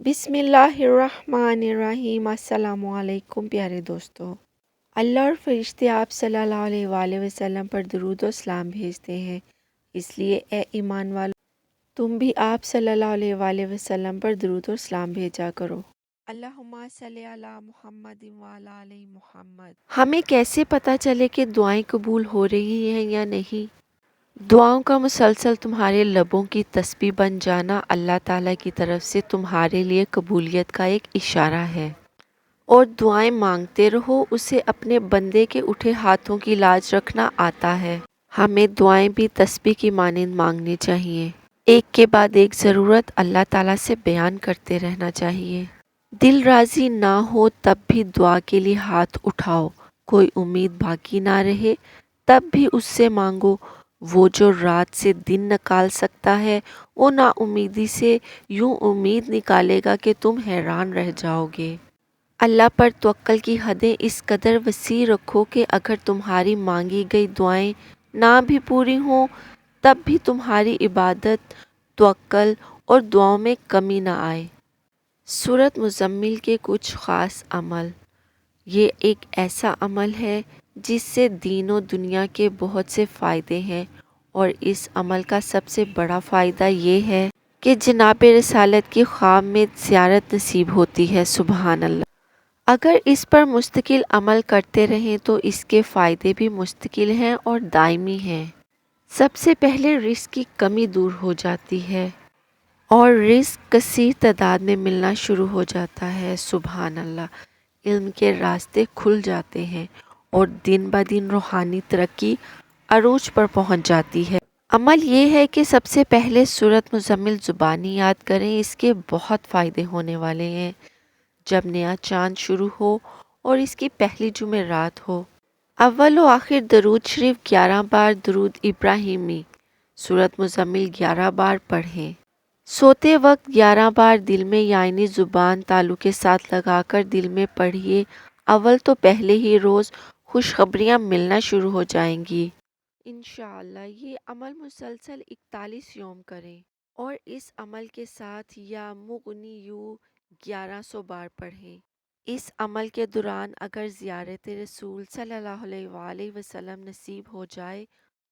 بسم اللہ الرحمن الرحیم۔ السلام علیکم پیارے دوستو، اللہ اور فرشتے آپ صلی اللہ علیہ وآلہ وسلم پر درود و سلام بھیجتے ہیں، اس لیے اے ایمان والو تم بھی آپ صلی اللہ علیہ وآلہ وسلم پر درود و سلام بھیجا کرو۔ اللہم صلی علی محمد وعلی آل محمد۔ ہمیں کیسے پتہ چلے کہ دعائیں قبول ہو رہی ہیں یا نہیں؟ دعاؤں کا مسلسل تمہارے لبوں کی تسبیح بن جانا اللہ تعالیٰ کی طرف سے تمہارے لیے قبولیت کا ایک اشارہ ہے، اور دعائیں مانگتے رہو، اسے اپنے بندے کے اٹھے ہاتھوں کی لاج رکھنا آتا ہے۔ ہمیں دعائیں بھی تسبیح کی مانند مانگنی چاہیے، ایک کے بعد ایک ضرورت اللہ تعالیٰ سے بیان کرتے رہنا چاہیے۔ دل راضی نہ ہو تب بھی دعا کے لیے ہاتھ اٹھاؤ، کوئی امید باقی نہ رہے تب بھی اس سے مانگو۔ وہ جو رات سے دن نکال سکتا ہے وہ نا امیدی سے یوں امید نکالے گا کہ تم حیران رہ جاؤ گے۔ اللہ پر توکل کی حدیں اس قدر وسیع رکھو کہ اگر تمہاری مانگی گئی دعائیں نہ بھی پوری ہوں تب بھی تمہاری عبادت، توکل اور دعاؤں میں کمی نہ آئے۔ سورۃ مزمل کے کچھ خاص عمل۔ یہ ایک ایسا عمل ہے جس سے دین و دنیا کے بہت سے فائدے ہیں، اور اس عمل کا سب سے بڑا فائدہ یہ ہے کہ جناب رسالت کی خواب میں زیارت نصیب ہوتی ہے۔ سبحان اللہ! اگر اس پر مستقل عمل کرتے رہیں تو اس کے فائدے بھی مستقل ہیں اور دائمی ہیں۔ سب سے پہلے رزق کی کمی دور ہو جاتی ہے اور رزق کثیر تعداد میں ملنا شروع ہو جاتا ہے۔ سبحان اللہ! علم کے راستے کھل جاتے ہیں اور دن بہ دن روحانی ترقی عروج پر پہنچ جاتی ہے۔ عمل یہ ہے کہ سب سے پہلے سورۃ مزمل زبانی یاد کریں، اس کے بہت فائدے ہونے والے ہیں۔ جب نیا چاند شروع ہو اور اس کی پہلی جمعرات ہو، اول و آخر درود شریف 11 بار، درود ابراہیمی سورۃ مزمل 11 بار پڑھیں۔ سوتے وقت 11 بار دل میں یعنی زبان تالو کے ساتھ لگا کر دل میں پڑھیے۔ اول تو پہلے ہی روز خوشخبریاں ملنا شروع ہو جائیں گی۔ انشاءاللہ یہ عمل مسلسل 41 یوم کریں اور اس عمل کے ساتھ یا مغنی یو 1100 بار پڑھیں۔ اس عمل کے دوران اگر زیارت رسول صلی اللہ علیہ وآلہ وسلم نصیب ہو جائے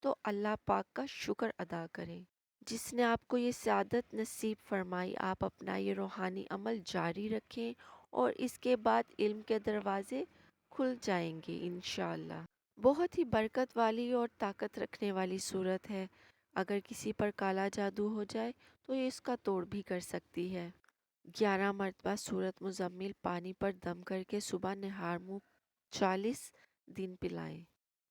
تو اللہ پاک کا شکر ادا کریں جس نے آپ کو یہ سعادت نصیب فرمائی۔ آپ اپنا یہ روحانی عمل جاری رکھیں اور اس کے بعد علم کے دروازے کھل جائیں گے انشاءاللہ۔ بہت ہی برکت والی اور طاقت رکھنے والی صورت ہے۔ اگر کسی پر کالا جادو ہو جائے تو یہ اس کا توڑ بھی کر سکتی ہے۔ 11 مرتبہ سورۃ مزمل پانی پر دم کر کے صبح نہار منہ 40 دن پلائیں۔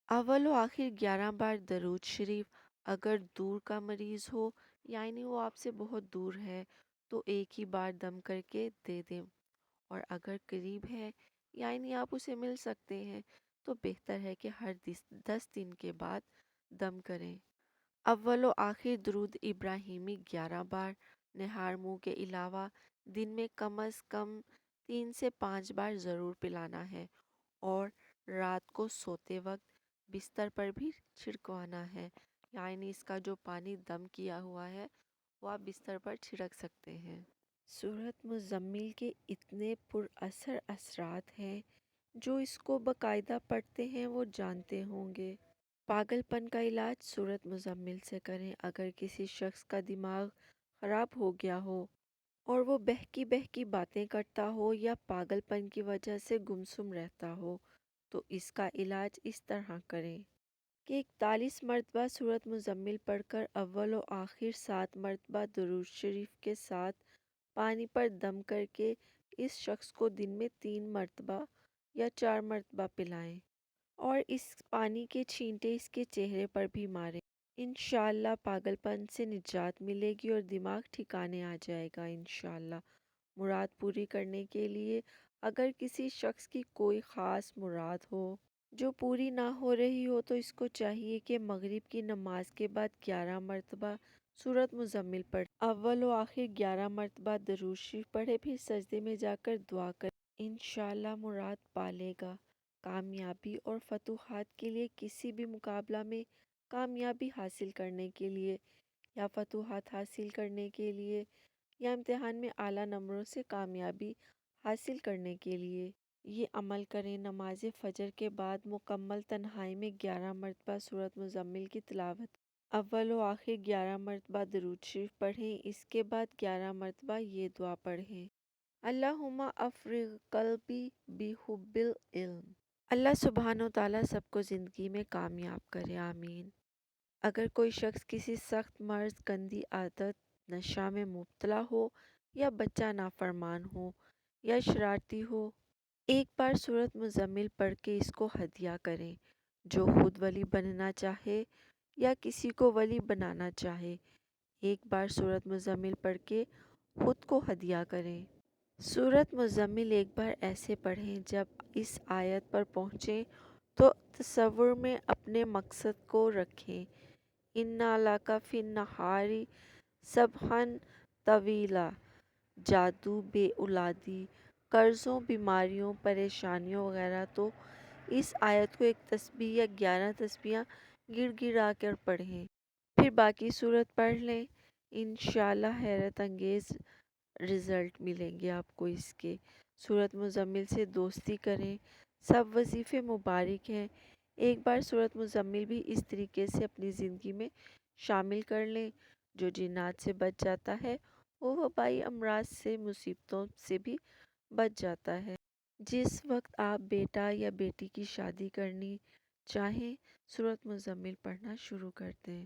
اول و آخر 11 بار درود شریف۔ اگر دور کا مریض ہو یعنی وہ آپ سے بہت دور ہے تو ایک ہی بار دم کر کے دے دیں، اور اگر قریب ہے یعنی آپ اسے مل سکتے ہیں تو بہتر ہے کہ ہر 10 دن کے بعد دم کریں۔ اول و آخر درود ابراہیمی 11 بار، نہار منہ کے علاوہ دن میں کم از کم 3 سے 5 بار ضرور پلانا ہے، اور رات کو سوتے وقت بستر پر بھی چھڑکوانا ہے، یعنی اس کا جو پانی دم کیا ہوا ہے وہ آپ بستر پر چھڑک سکتے ہیں۔ سورۃ مزمل کے اتنے پر اثر اثرات ہیں، جو اس کو باقاعدہ پڑھتے ہیں وہ جانتے ہوں گے۔ پاگل پن کا علاج سورۃ مزمل سے کریں۔ اگر کسی شخص کا دماغ خراب ہو گیا ہو اور وہ بہکی باتیں کرتا ہو یا پاگل پن کی وجہ سے گمسم رہتا ہو تو اس کا علاج اس طرح کریں کہ 41 مرتبہ سورۃ مزمل پڑھ کر اول و آخر 7 مرتبہ درود شریف کے ساتھ پانی پر دم کر کے اس شخص کو دن میں 3 مرتبہ یا 4 مرتبہ پلائیں، اور اس پانی کے چھینٹے اس کے چہرے پر بھی ماریں۔ انشاءاللہ پاگل پن سے نجات ملے گی اور دماغ ٹھکانے آ جائے گا انشاءاللہ۔ مراد پوری کرنے کے لیے اگر کسی شخص کی کوئی خاص مراد ہو جو پوری نہ ہو رہی ہو تو اس کو چاہیے کہ مغرب کی نماز کے بعد 11 مرتبہ سورۃ مزمل پڑھے، اول و آخر 11 مرتبہ درود شریف پڑھے، پھر سجدے میں جا کر دعا کرے، انشاءاللہ مراد پالے گا۔ کامیابی اور فتوحات کے لیے کسی بھی مقابلہ میں کامیابی حاصل کرنے کے لیے یا فتوحات حاصل کرنے کے لیے یا امتحان میں اعلیٰ نمبروں سے کامیابی حاصل کرنے کے لیے یہ عمل کریں۔ نماز فجر کے بعد مکمل تنہائی میں 11 مرتبہ سورۃ مزمل کی تلاوت، اول و آخر 11 مرتبہ درود شریف پڑھیں۔ اس کے بعد 11 مرتبہ یہ دعا پڑھیں: اللہم افرغ قلبی بحب العلم۔ اللہ سبحانہ و تعالیٰ سب کو زندگی میں کامیاب کرے، آمین۔ اگر کوئی شخص کسی سخت مرض، گندی عادت، نشہ میں مبتلا ہو، یا بچہ نافرمان ہو یا شرارتی ہو، ایک بار سورۃ مزمل پڑھ کے اس کو ہدیہ کریں۔ جو خود ولی بننا چاہے یا کسی کو ولی بنانا چاہے، ایک بار سورۃ مزمل پڑھ کے خود کو ہدیہ کریں۔ سورۃ مزمل ایک بار ایسے پڑھیں، جب اس آیت پر پہنچیں تو تصور میں اپنے مقصد کو رکھیں: اِنَّ لَکَ فِی النَّہارِ سَبْحًا طَوِیلًا، جادو، بے اولادی، قرضوں، بیماریوں، پریشانیوں وغیرہ۔ تو اس آیت کو ایک تسبیح یا 11 تسبیحاں گڑ گڑا کر پڑھیں، پھر باقی سورت پڑھ لیں۔ انشاءاللہ حیرت انگیز رزلٹ ملیں گے آپ کو اس کے۔ سورۃ مزمل سے دوستی کریں، سب وظیفے مبارک ہیں۔ ایک بار سورۃ مزمل بھی اس طریقے سے اپنی زندگی میں شامل کر لیں۔ جو جنات سے بچ جاتا ہے وہ وبائی امراض سے، مصیبتوں سے بھی بچ جاتا ہے۔ جس وقت آپ بیٹا یا بیٹی کی شادی کرنی چاہیں، سورۃ مزمل پڑھنا شروع کر دیں۔